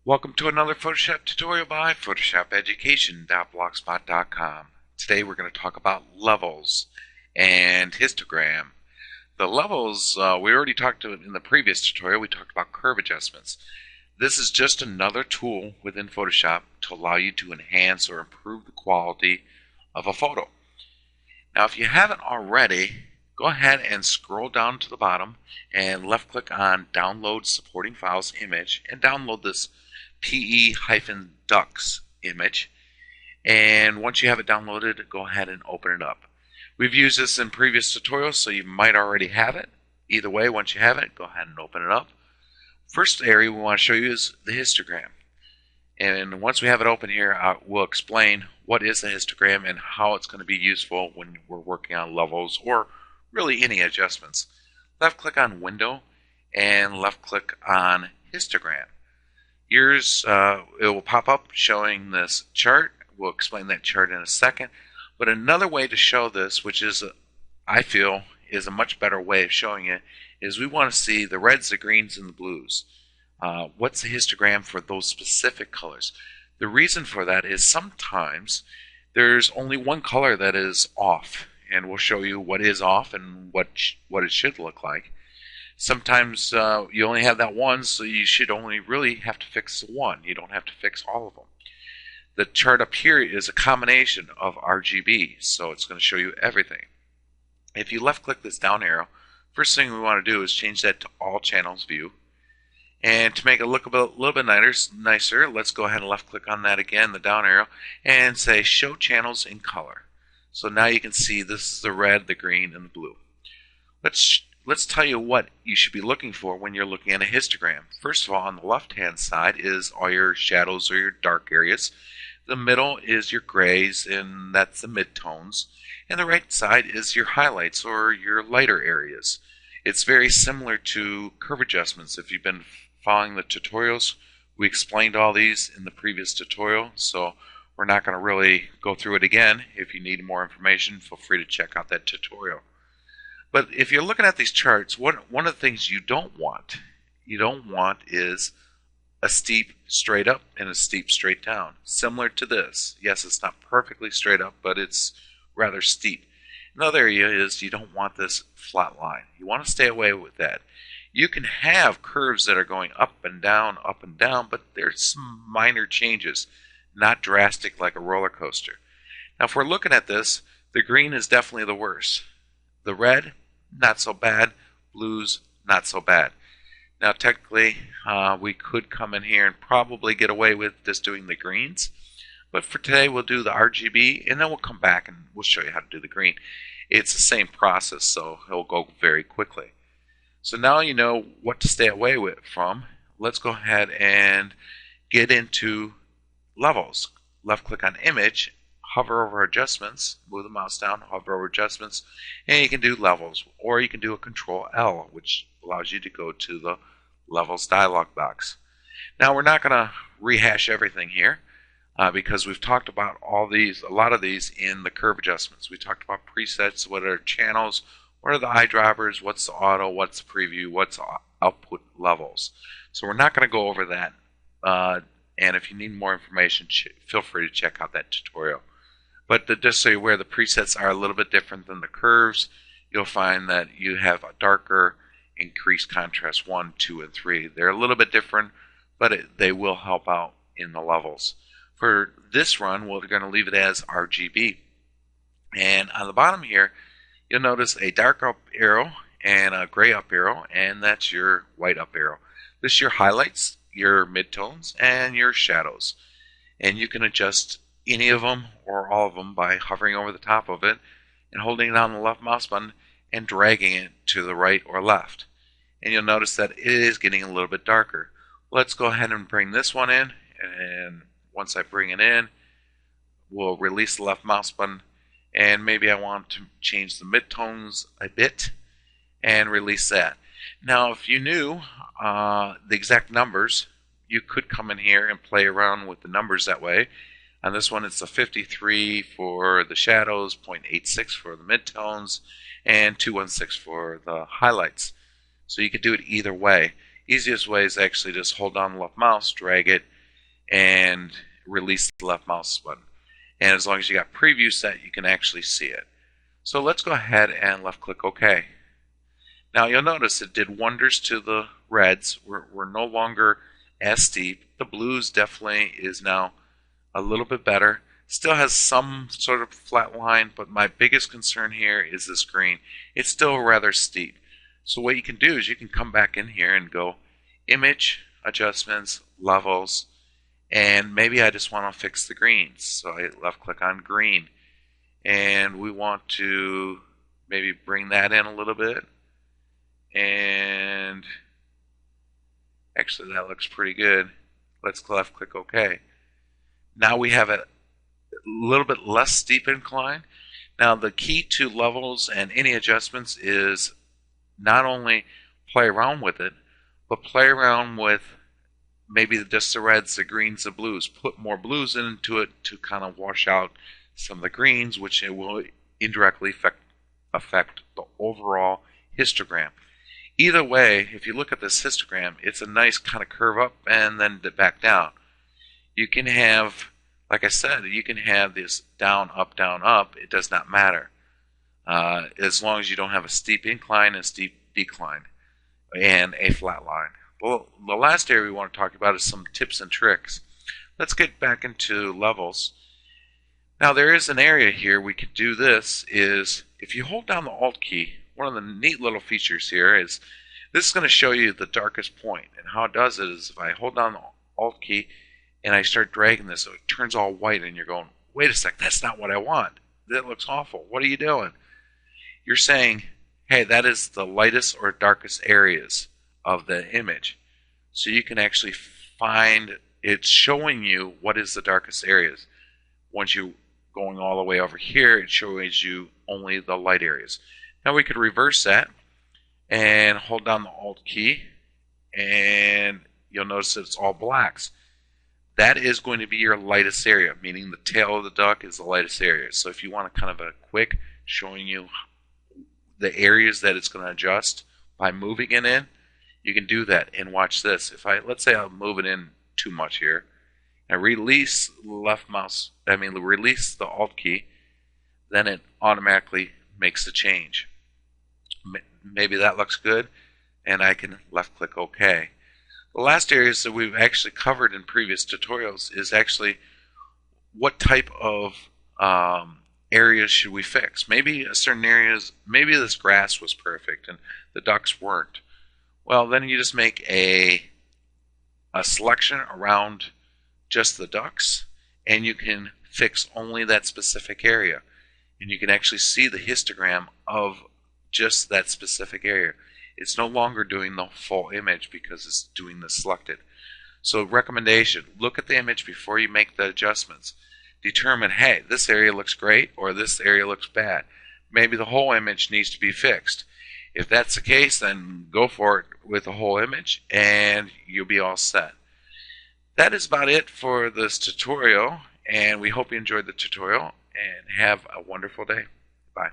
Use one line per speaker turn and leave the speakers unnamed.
Welcome to another Photoshop tutorial by PhotoshopEducation.blogspot.com. Today we're going to talk about levels and histogram. The levels, we already talked about in the previous tutorial. We talked about curve adjustments. This is just another tool within Photoshop to allow you to enhance or improve the quality of a photo. Now if you haven't already, go ahead and scroll down to the bottom and left click on Download Supporting Files Image and download this PE-Dux image. And once you have it downloaded, go ahead and open it up. We've used this in previous tutorials, so you might already have it. Either way, once you have it, go ahead and open it up. First area we want to show you is the histogram. And once we have it open here, we'll explain what is the histogram and how it's going to be useful when we're working on levels or really any adjustments. Left click on Window and left click on Histogram. Yours, it will pop up showing this chart. We'll explain that chart in a second. But another way to show this, which is, I feel, is a much better way of showing it, is we want to see the reds, the greens, and the blues. What's the histogram for those specific colors? The reason for that is sometimes there's only one color that is off, and we'll show you what is off and what it should look like. Sometimes you only have that one, so you should only really have to fix the one. You don't have to fix all of them. The chart up here is a combination of RGB, so it's going to show you everything. If you left click this down arrow, first thing we want to do is change that to all channels view. And to make it look a little bit nicer, let's go ahead and left click on that again, the down arrow, and say show channels in color. So now you can see this is the red, the green, and the blue. Let's tell you what you should be looking for when you're looking at a histogram. First of all, on the left-hand side is all your shadows or your dark areas. The middle is your grays, and that's the midtones. And the right side is your highlights or your lighter areas. It's very similar to curve adjustments. If you've been following the tutorials, we explained all these in the previous tutorial, so we're not going to really go through it again. If you need more information, feel free to check out that tutorial. But if you're looking at these charts, one of the things you don't want is a steep straight up and a steep straight down. Similar to this. Yes, it's not perfectly straight up, but it's rather steep. Another area is you don't want this flat line. You want to stay away with that. You can have curves that are going up and down, but there's some minor changes, not drastic like a roller coaster. Now if we're looking at this, the green is definitely the worst. The red, not so bad. Blues, not so bad. Now technically, we could come in here and probably get away with just doing the greens. But for today, we'll do the RGB, and then we'll come back and we'll show you how to do the green. It's the same process, so it'll go very quickly. So now you know what to stay away from. Let's go ahead and get into levels. Left click on Image, hover over Adjustments, move the mouse down, hover over Adjustments, and you can do levels. Or you can do a Control L, which allows you to go to the Levels dialog box. Now we're not going to rehash everything here because we've talked about a lot of these in the curve adjustments. We talked about presets, what are channels, what are the eyedroppers, what's the auto, what's the preview, what's output levels. So we're not going to go over that. And if you need more information, feel free to check out that tutorial. But just so you're aware, the presets are a little bit different than the curves. You'll find that you have a darker, increased contrast 1, 2, and 3. They're a little bit different, but they will help out in the levels. For this run, we're going to leave it as RGB. And on the bottom here, you'll notice a dark up arrow and a gray up arrow, and that's your white up arrow. This is your highlights, your midtones, and your shadows. And you can adjust any of them or all of them by hovering over the top of it and holding down the left mouse button and dragging it to the right or left. And you'll notice that it is getting a little bit darker. Let's go ahead and bring this one in, and once I bring it in, we'll release the left mouse button, and maybe I want to change the midtones a bit and release that. Now if you knew the exact numbers, you could come in here and play around with the numbers that way. On this one, it's a 53 for the shadows, 0.86 for the midtones, and 216 for the highlights. So you could do it either way. Easiest way is actually just hold down the left mouse, drag it, and release the left mouse button. And as long as you got preview set, you can actually see it. So let's go ahead and left click OK. Now you'll notice it did wonders to the reds. We're no longer as steep. The blues definitely is now a little bit better. Still has some sort of flat line, but my biggest concern here is this green. It's still rather steep. So what you can do is you can come back in here and go Image, Adjustments, Levels, and maybe I just want to fix the greens. So I left click on green, and we want to maybe bring that in a little bit. And actually that looks pretty good. Let's left click OK. Now we have a little bit less steep incline. Now the key to levels and any adjustments is not only play around with it, but play around with maybe just the reds, the greens, the blues. Put more blues into it to kind of wash out some of the greens, which it will indirectly affect the overall histogram. Either way, if you look at this histogram, it's a nice kind of curve up and then back down. You can have, like I said, you can have this down, up, down, up. It does not matter. As long as you don't have a steep incline and steep decline and a flat line. Well, the last area we want to talk about is some tips and tricks. Let's get back into levels. Now there is an area here we could do this is if you hold down the Alt key, one of the neat little features here is this is going to show you the darkest point. And how it does it is if I hold down the Alt key and I start dragging this, so it turns all white and you're going, wait a sec, that's not what I want. That looks awful. What are you doing? You're saying, hey, that is the lightest or darkest areas of the image. So you can actually find, it's showing you what is the darkest areas. Once you going all the way over here, it shows you only the light areas. Now we could reverse that and hold down the Alt key and you'll notice that it's all blacks. That is going to be your lightest area, meaning the tail of the duck is the lightest area. So if you want a kind of a quick showing you the areas that it's going to adjust by moving it in, you can do that. And watch this. If let's say I'll move it in too much here, and release release the Alt key, then it automatically makes the change. Maybe that looks good, and I can left click OK. The last areas that we've actually covered in previous tutorials is actually what type of areas should we fix. Maybe certain areas, maybe this grass was perfect and the ducks weren't. Well, then you just make a selection around just the ducks, and you can fix only that specific area. And you can actually see the histogram of just that specific area. It's no longer doing the full image because it's doing the selected. So recommendation, look at the image before you make the adjustments. Determine, hey, this area looks great or this area looks bad. Maybe the whole image needs to be fixed. If that's the case, then go for it with the whole image and you'll be all set. That is about it for this tutorial, and we hope you enjoyed the tutorial and have a wonderful day. Bye.